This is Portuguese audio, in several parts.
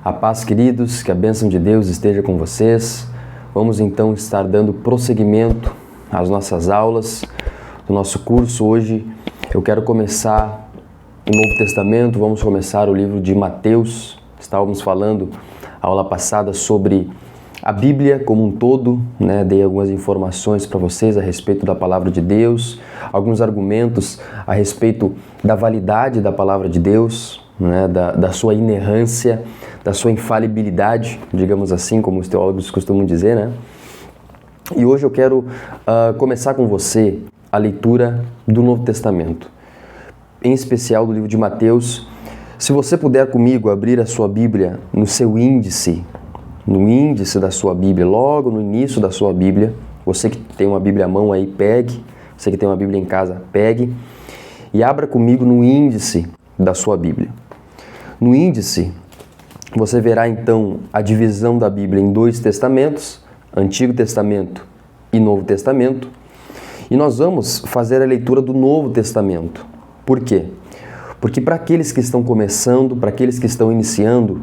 A paz, queridos, que a bênção de Deus esteja com vocês. Vamos então estar dando prosseguimento às nossas aulas do nosso curso. Hoje eu quero começar o Novo Testamento, vamos começar o livro de Mateus. Estávamos falando a aula passada sobre a Bíblia como um todo, né? Dei algumas informações para vocês a respeito da palavra de Deus, alguns argumentos a respeito da validade da palavra de Deus, né? Da sua inerrância, da sua infalibilidade, digamos assim, como os teólogos costumam dizer, né? E hoje eu quero começar com você a leitura do Novo Testamento, em especial do livro de Mateus. Se você puder comigo abrir a sua Bíblia no seu índice, no índice da sua Bíblia, logo no início da sua Bíblia, você que tem uma Bíblia à mão aí, pegue, você que tem uma Bíblia em casa, pegue e abra comigo no índice da sua Bíblia. No índice, você verá então a divisão da Bíblia em dois testamentos, Antigo Testamento e Novo Testamento, e nós vamos fazer a leitura do Novo Testamento. Por quê? Porque para aqueles que estão começando, para aqueles que estão iniciando,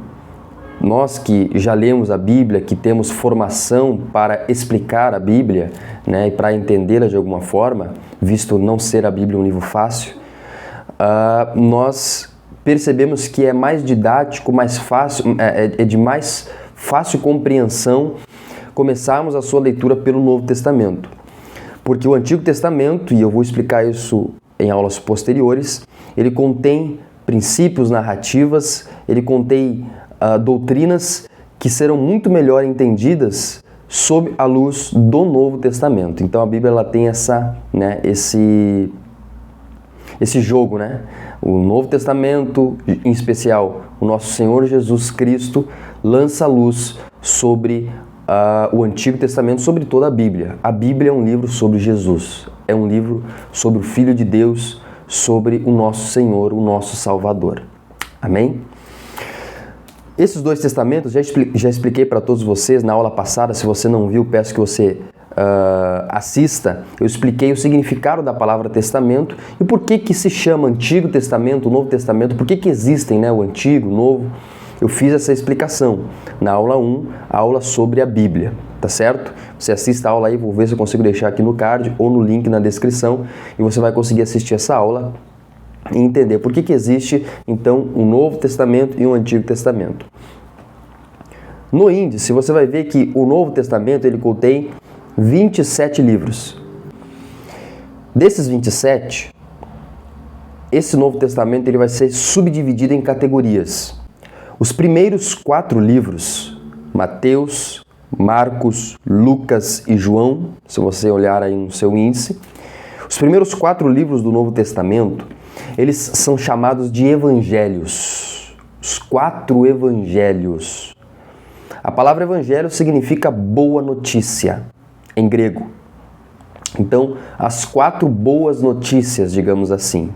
nós que já lemos a Bíblia, que temos formação para explicar a Bíblia, né, e para entendê-la de alguma forma, visto não ser a Bíblia um livro fácil, nós percebemos que é mais didático, mais fácil, é de mais fácil compreensão começarmos a sua leitura pelo Novo Testamento. Porque o Antigo Testamento, e eu vou explicar isso em aulas posteriores, ele contém princípios, narrativas, ele contém doutrinas que serão muito melhor entendidas sob a luz do Novo Testamento. Então a Bíblia ela tem esse jogo, né? O Novo Testamento, em especial o nosso Senhor Jesus Cristo, lança luz sobre o Antigo Testamento, sobre toda a Bíblia. A Bíblia é um livro sobre Jesus, é um livro sobre o Filho de Deus, sobre o nosso Senhor, o nosso Salvador. Amém? Esses dois testamentos, já expliquei para todos vocês na aula passada. Se você não viu, peço que você assista. Eu expliquei o significado da palavra testamento e por que se chama Antigo Testamento, Novo Testamento, por que existem, né, o Antigo, o Novo. Eu fiz essa explicação na aula 1, a aula sobre a Bíblia, tá certo? Você assista a aula aí, vou ver se eu consigo deixar aqui no card ou no link na descrição e você vai conseguir assistir essa aula e entender por que existe, então, o Novo Testamento e o Antigo Testamento. No índice, você vai ver que o Novo Testamento, ele contém 27 livros. Desses 27, esse Novo Testamento ele vai ser subdividido em categorias. Os primeiros 4 livros, Mateus, Marcos, Lucas e João, se você olhar aí no seu índice, os primeiros 4 livros do Novo Testamento, eles são chamados de evangelhos. Os 4 evangelhos. A palavra evangelho significa boa notícia, em grego. Então, as 4 boas notícias, digamos assim.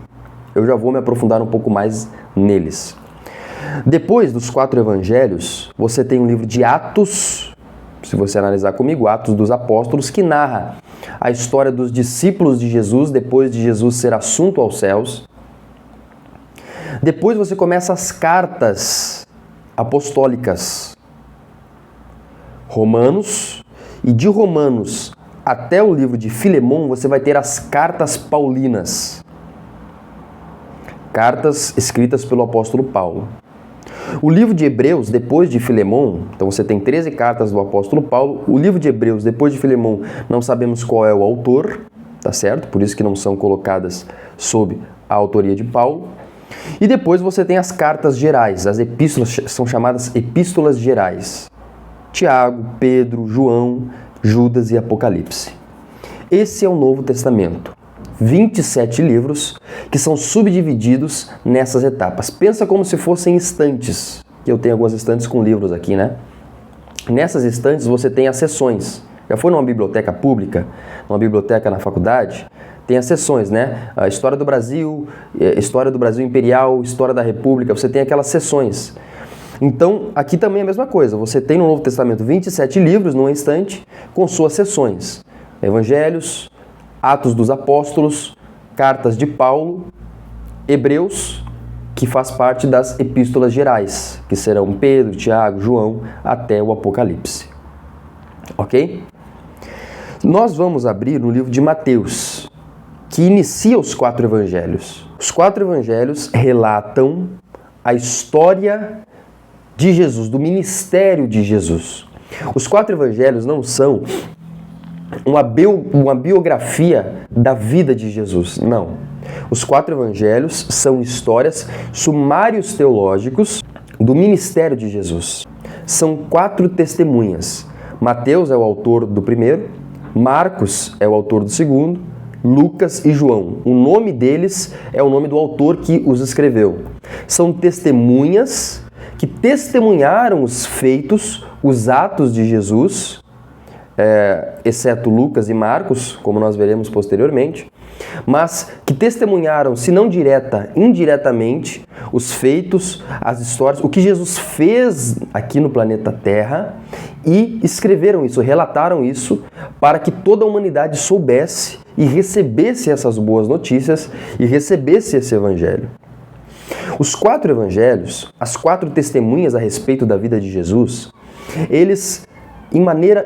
Eu já vou me aprofundar um pouco mais neles. Depois dos 4 evangelhos, você tem o livro de Atos, se você analisar comigo, Atos dos Apóstolos, que narra a história dos discípulos de Jesus, depois de Jesus ser assunto aos céus. Depois você começa as cartas apostólicas, Romanos, e de Romanos até o livro de Filemão, você vai ter as cartas paulinas, cartas escritas pelo apóstolo Paulo. O livro de Hebreus, depois de Filemão, então você tem 13 cartas do apóstolo Paulo. O livro de Hebreus, depois de Filemão, não sabemos qual é o autor, tá certo? Por isso que não são colocadas sob a autoria de Paulo. E depois você tem as cartas gerais, as epístolas são chamadas epístolas gerais. Tiago, Pedro, João, Judas e Apocalipse. Esse é o Novo Testamento. 27 livros que são subdivididos nessas etapas. Pensa como se fossem estantes. Eu tenho algumas estantes com livros aqui, né? Nessas estantes você tem as seções. Já foi numa biblioteca pública, numa biblioteca na faculdade? Tem as seções, né? A História do Brasil Imperial, História da República, você tem aquelas seções. Então, aqui também é a mesma coisa. Você tem no Novo Testamento 27 livros numa estante com suas seções. Evangelhos, Atos dos Apóstolos, Cartas de Paulo, Hebreus que faz parte das epístolas gerais, que serão Pedro, Tiago, João, até o Apocalipse. Ok? Nós vamos abrir no livro de Mateus, que inicia os 4 evangelhos. Os 4 evangelhos relatam a história de Jesus, do ministério de Jesus. Os 4 evangelhos não são uma biografia da vida de Jesus, não. Os 4 evangelhos são histórias, sumários teológicos do ministério de Jesus. São 4 testemunhas. Mateus é o autor do primeiro, Marcos é o autor do segundo, Lucas e João. O nome deles é o nome do autor que os escreveu. São testemunhas que testemunharam os feitos, os atos de Jesus, exceto Lucas e Marcos, como nós veremos posteriormente, mas que testemunharam, se não direta, indiretamente, os feitos, as histórias, o que Jesus fez aqui no planeta Terra, e escreveram isso, relataram isso, para que toda a humanidade soubesse e recebesse essas boas notícias e recebesse esse evangelho. Os 4 evangelhos, as 4 testemunhas a respeito da vida de Jesus, eles, em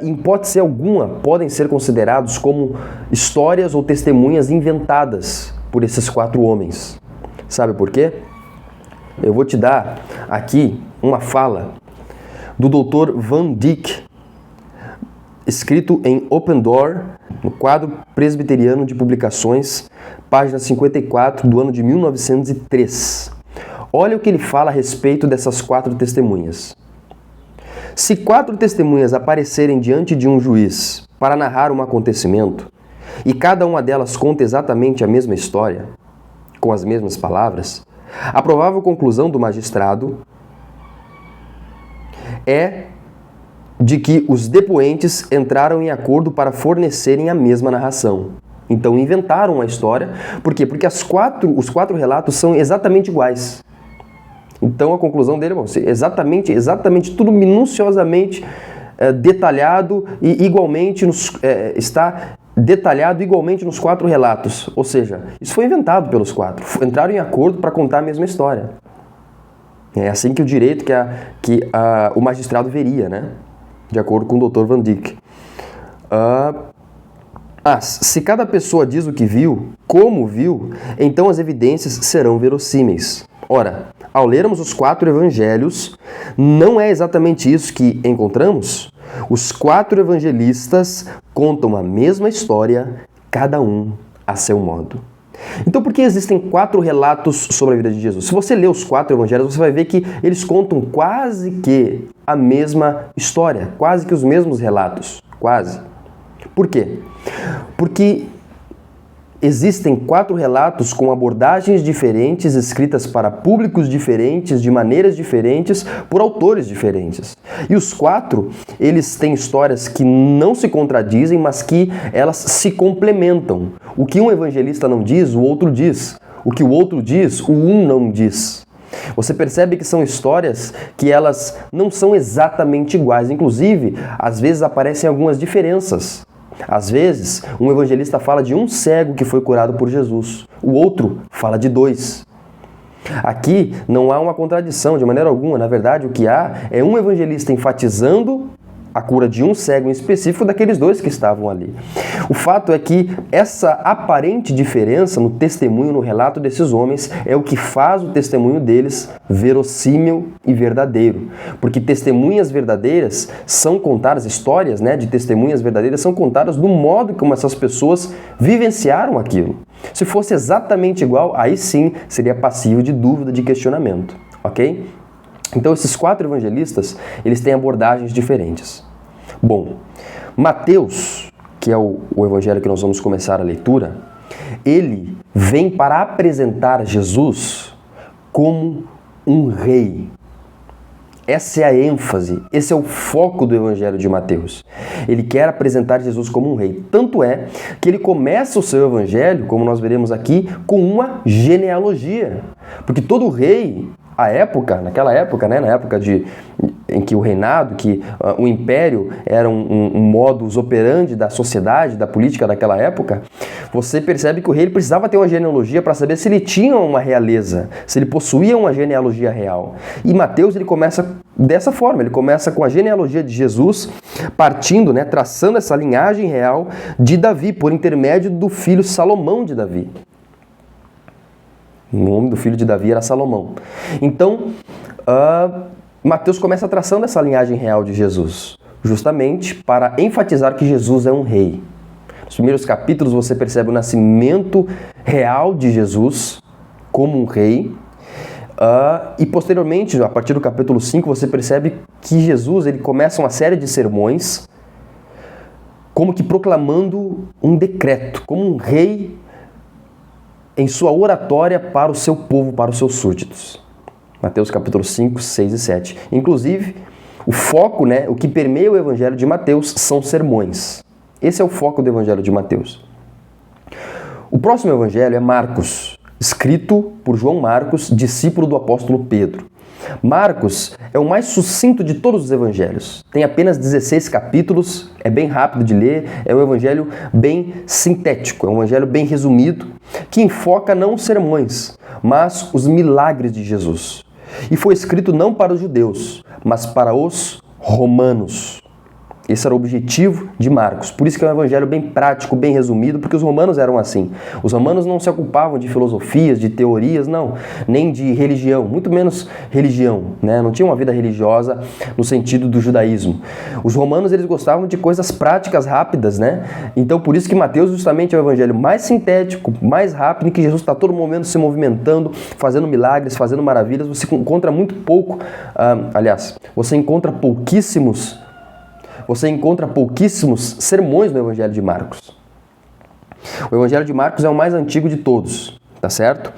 hipótese alguma, podem ser considerados como histórias ou testemunhas inventadas por esses 4 homens. Sabe por quê? Eu vou te dar aqui uma fala do Dr. Van Dyck, escrito em Open Door, no quadro presbiteriano de publicações, página 54, do ano de 1903. Olha o que ele fala a respeito dessas 4 testemunhas. Se 4 testemunhas aparecerem diante de um juiz para narrar um acontecimento, e cada uma delas conta exatamente a mesma história, com as mesmas palavras, a provável conclusão do magistrado é de que os depoentes entraram em acordo para fornecerem a mesma narração. Então inventaram a história. Por quê? Porque os 4 relatos são exatamente iguais. Então a conclusão dele é exatamente tudo minuciosamente detalhado e igualmente está detalhado igualmente nos 4 relatos. Ou seja, isso foi inventado pelos 4. Entraram em acordo para contar a mesma história. É assim que o direito, o magistrado veria, né? De acordo com o Dr. Van Dyck. Se cada pessoa diz o que viu, como viu, então as evidências serão verossímeis. Ora, ao lermos os 4 evangelhos, não é exatamente isso que encontramos? Os 4 evangelistas contam a mesma história, cada um a seu modo. Então, por que existem 4 relatos sobre a vida de Jesus? Se você ler os 4 evangelhos, você vai ver que eles contam quase que a mesma história, quase que os mesmos relatos, quase. Por quê? Porque existem 4 relatos com abordagens diferentes, escritas para públicos diferentes, de maneiras diferentes, por autores diferentes. E os 4, eles têm histórias que não se contradizem, mas que elas se complementam. O que um evangelista não diz, o outro diz. O que o outro diz, o um não diz. Você percebe que são histórias que elas não são exatamente iguais. Inclusive, às vezes aparecem algumas diferenças. Às vezes, um evangelista fala de um cego que foi curado por Jesus. O outro fala de 2. Aqui não há uma contradição de maneira alguma. Na verdade, o que há é um evangelista enfatizando a cura de um cego em específico daqueles 2 que estavam ali. O fato é que essa aparente diferença no testemunho, no relato desses homens, é o que faz o testemunho deles verossímil e verdadeiro. Porque testemunhas verdadeiras são contadas, histórias, de testemunhas verdadeiras são contadas do modo como essas pessoas vivenciaram aquilo. Se fosse exatamente igual, aí sim seria passível de dúvida, de questionamento, ok? Então esses 4 evangelistas, eles têm abordagens diferentes. Bom, Mateus, que é o evangelho que nós vamos começar a leitura, ele vem para apresentar Jesus como um rei. Essa é a ênfase, esse é o foco do evangelho de Mateus. Ele quer apresentar Jesus como um rei. Tanto é que ele começa o seu evangelho, como nós veremos aqui, com uma genealogia. Porque todo rei, naquela época, né, na época em que o reinado, que o império era um modus operandi da sociedade, da política daquela época, você percebe que o rei ele precisava ter uma genealogia para saber se ele tinha uma realeza, se ele possuía uma genealogia real. E Mateus ele começa dessa forma, ele começa com a genealogia de Jesus, partindo, né, traçando essa linhagem real de Davi, por intermédio do filho Salomão de Davi. O nome do filho de Davi era Salomão. Então, Mateus começa traçando essa linhagem real de Jesus, justamente para enfatizar que Jesus é um rei. Nos primeiros capítulos você percebe o nascimento real de Jesus como um rei, e posteriormente, a partir do capítulo 5, você percebe que Jesus ele começa uma série de sermões como que proclamando um decreto, como um rei em sua oratória para o seu povo, para os seus súditos. Mateus capítulo 5, 6 e 7. Inclusive, o foco, né, o que permeia o evangelho de Mateus são sermões. Esse é o foco do evangelho de Mateus. O próximo evangelho é Marcos, escrito por João Marcos, discípulo do apóstolo Pedro. Marcos é o mais sucinto de todos os evangelhos. Tem apenas 16 capítulos, é bem rápido de ler, é um evangelho bem sintético, é um evangelho bem resumido, que enfoca não os sermões, mas os milagres de Jesus. E foi escrito não para os judeus, mas para os romanos. Esse era o objetivo de Marcos. Por isso que é um evangelho bem prático, bem resumido, porque os romanos eram assim. Os romanos não se ocupavam de filosofias, de teorias, não, nem de religião, muito menos religião, né? Não tinham uma vida religiosa no sentido do judaísmo. Os romanos, eles gostavam de coisas práticas, rápidas, né? Então, por isso que Mateus justamente é o evangelho mais sintético, mais rápido, em que Jesus está todo momento se movimentando, fazendo milagres, fazendo maravilhas. Você encontra muito pouco, você encontra pouquíssimos sermões no Evangelho de Marcos. O Evangelho de Marcos é o mais antigo de todos, tá certo?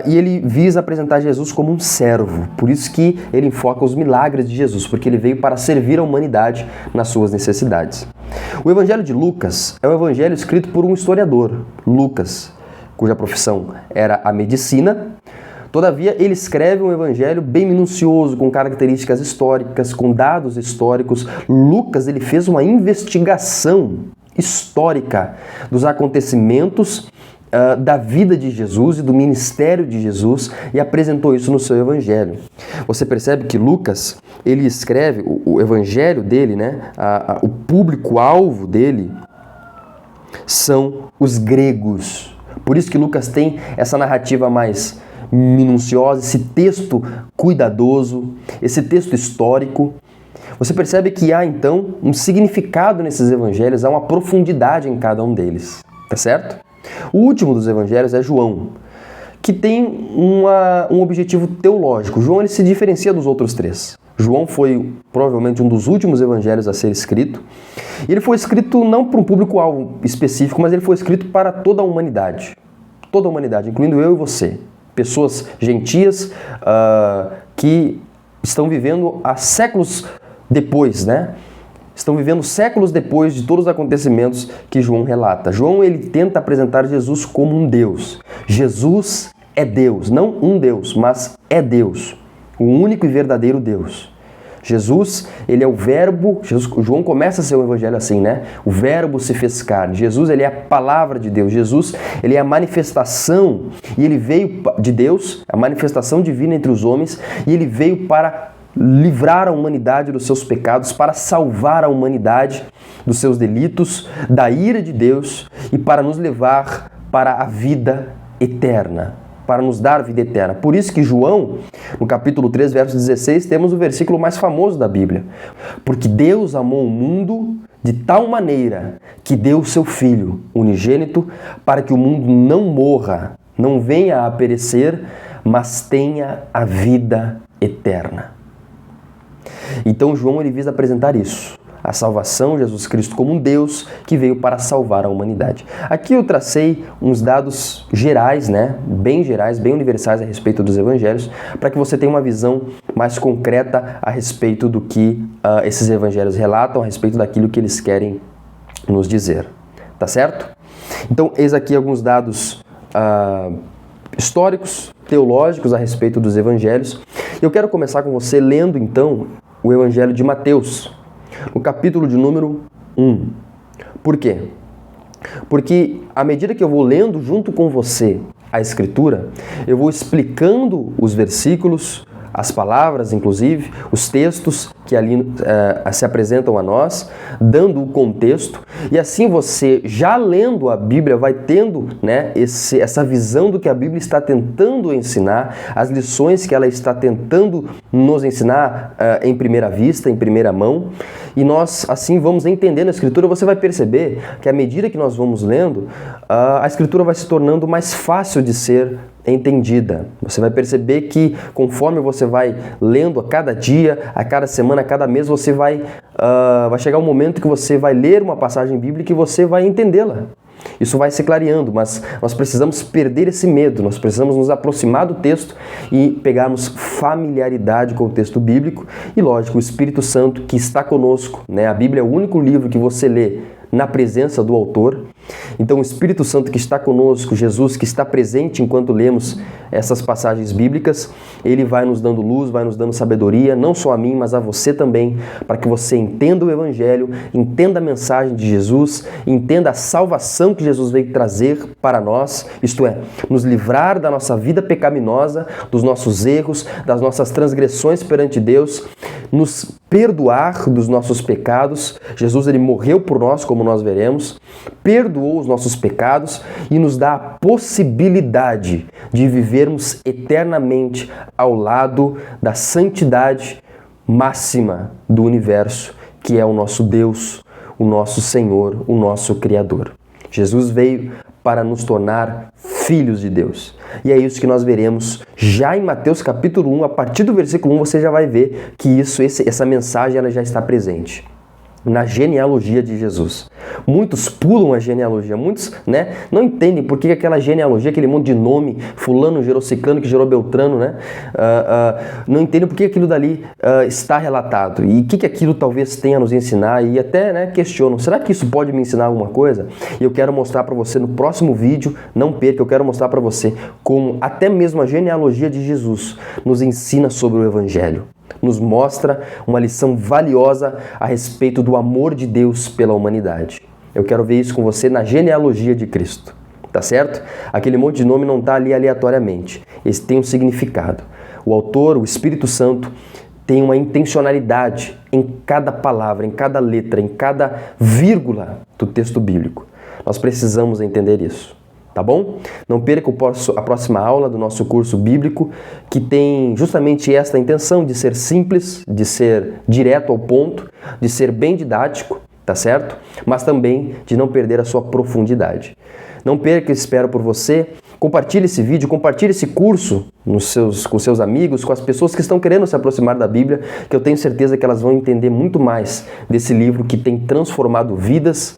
E ele visa apresentar Jesus como um servo, por isso que ele enfoca os milagres de Jesus, porque ele veio para servir a humanidade nas suas necessidades. O Evangelho de Lucas é um evangelho escrito por um historiador, Lucas, cuja profissão era a medicina. Todavia, ele escreve um evangelho bem minucioso, com características históricas, com dados históricos. Lucas ele fez uma investigação histórica dos acontecimentos da vida de Jesus e do ministério de Jesus e apresentou isso no seu evangelho. Você percebe que Lucas, ele escreve o evangelho dele, né? O público-alvo dele são os gregos. Por isso que Lucas tem essa narrativa mais minuciosa, esse texto cuidadoso, esse texto histórico. Você percebe que há, então, um significado nesses evangelhos, há uma profundidade em cada um deles, tá certo? O último dos evangelhos é João, que tem um objetivo teológico. João ele se diferencia dos outros três. João foi provavelmente um dos últimos evangelhos a ser escrito. E ele foi escrito não para um público-alvo específico, mas ele foi escrito para toda a humanidade. Toda a humanidade, incluindo eu e você. Pessoas gentias que estão vivendo há séculos depois, né? Estão vivendo séculos depois de todos os acontecimentos que João relata. João ele tenta apresentar Jesus como um Deus. Jesus é Deus, não um Deus, mas é Deus, o único e verdadeiro Deus. Jesus, ele é o verbo, João começa seu evangelho assim, né? O verbo se fez carne. Jesus, ele é a palavra de Deus. Jesus, ele é a manifestação, e ele veio de Deus, a manifestação divina entre os homens, e ele veio para livrar a humanidade dos seus pecados, para salvar a humanidade dos seus delitos, da ira de Deus, e para nos levar para a vida eterna, para nos dar vida eterna. Por isso que João, no capítulo 3, verso 16, temos o versículo mais famoso da Bíblia. Porque Deus amou o mundo de tal maneira que deu o seu Filho unigênito para que o mundo não morra, não venha a perecer, mas tenha a vida eterna. Então João ele visa apresentar isso. A salvação, Jesus Cristo como um Deus que veio para salvar a humanidade. Aqui eu tracei uns dados gerais, né? Bem gerais, bem universais a respeito dos evangelhos, para que você tenha uma visão mais concreta a respeito do que esses evangelhos relatam, a respeito daquilo que eles querem nos dizer. Tá certo? Então, eis aqui alguns dados históricos teológicos a respeito dos evangelhos. Eu quero começar com você lendo, então, o Evangelho de Mateus, no capítulo de número 1. Por quê? Porque à medida que eu vou lendo junto com você a Escritura, eu vou explicando os versículos, as palavras, inclusive, os textos que ali se apresentam a nós, dando o contexto, e assim você, já lendo a Bíblia, vai tendo, né, essa visão do que a Bíblia está tentando ensinar, as lições que ela está tentando nos ensinar em primeira vista, em primeira mão, e nós assim vamos entendendo a Escritura. Você vai perceber que à medida que nós vamos lendo, a Escritura vai se tornando mais fácil de ser entendida. Você vai perceber que conforme você vai lendo a cada dia, a cada semana, a cada mês, você vai chegar um momento que você vai ler uma passagem bíblica e você vai entendê-la. Isso vai se clareando, mas nós precisamos perder esse medo, nós precisamos nos aproximar do texto e pegarmos familiaridade com o texto bíblico e, lógico, o Espírito Santo que está conosco, né? A Bíblia é o único livro que você lê na presença do autor. Então o Espírito Santo que está conosco, Jesus que está presente enquanto lemos essas passagens bíblicas, ele vai nos dando luz, vai nos dando sabedoria, não só a mim, mas a você também, para que você entenda o Evangelho, entenda a mensagem de Jesus, entenda a salvação que Jesus veio trazer para nós, isto é, nos livrar da nossa vida pecaminosa, dos nossos erros, das nossas transgressões perante Deus, nos perdoar dos nossos pecados. Jesus, ele morreu por nós, como nós veremos, perdoou os nossos pecados e nos dá a possibilidade de vivermos eternamente ao lado da santidade máxima do universo, que é o nosso Deus, o nosso Senhor, o nosso Criador. Jesus veio para nos tornar filhos de Deus. E é isso que nós veremos já em Mateus capítulo 1, a partir do versículo 1 você já vai ver que essa mensagem ela já está presente na genealogia de Jesus. Muitos pulam a genealogia, muitos, né, não entendem por que aquela genealogia, aquele monte de nome, fulano gerou ciclano, que gerou beltrano, né, não entendem por que aquilo dali está relatado e o que aquilo talvez tenha a nos ensinar, e até, né, questionam, será que isso pode me ensinar alguma coisa? E eu quero mostrar para você no próximo vídeo, não perca, eu quero mostrar para você como até mesmo a genealogia de Jesus nos ensina sobre o Evangelho. Nos mostra uma lição valiosa a respeito do amor de Deus pela humanidade. Eu quero ver isso com você na genealogia de Cristo, tá certo? Aquele monte de nome não está ali aleatoriamente, esse tem um significado. O autor, o Espírito Santo, tem uma intencionalidade em cada palavra, em cada letra, em cada vírgula do texto bíblico. Nós precisamos entender isso. Tá bom? Não perca a próxima aula do nosso curso bíblico, que tem justamente esta intenção de ser simples, de ser direto ao ponto, de ser bem didático, tá certo? Mas também de não perder a sua profundidade. Não perca, espero por você. Compartilhe esse vídeo, compartilhe esse curso com seus amigos, com as pessoas que estão querendo se aproximar da Bíblia, que eu tenho certeza que elas vão entender muito mais desse livro que tem transformado vidas.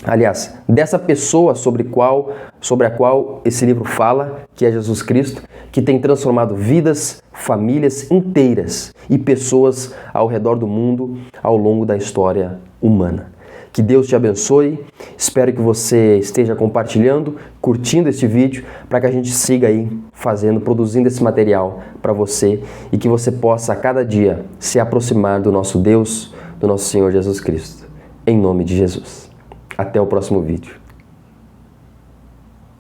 Aliás, dessa pessoa sobre a qual esse livro fala, que é Jesus Cristo, que tem transformado vidas, famílias inteiras e pessoas ao redor do mundo ao longo da história humana. Que Deus te abençoe, espero que você esteja compartilhando, curtindo este vídeo, para que a gente siga aí produzindo esse material para você e que você possa a cada dia se aproximar do nosso Deus, do nosso Senhor Jesus Cristo. Em nome de Jesus. Até o próximo vídeo.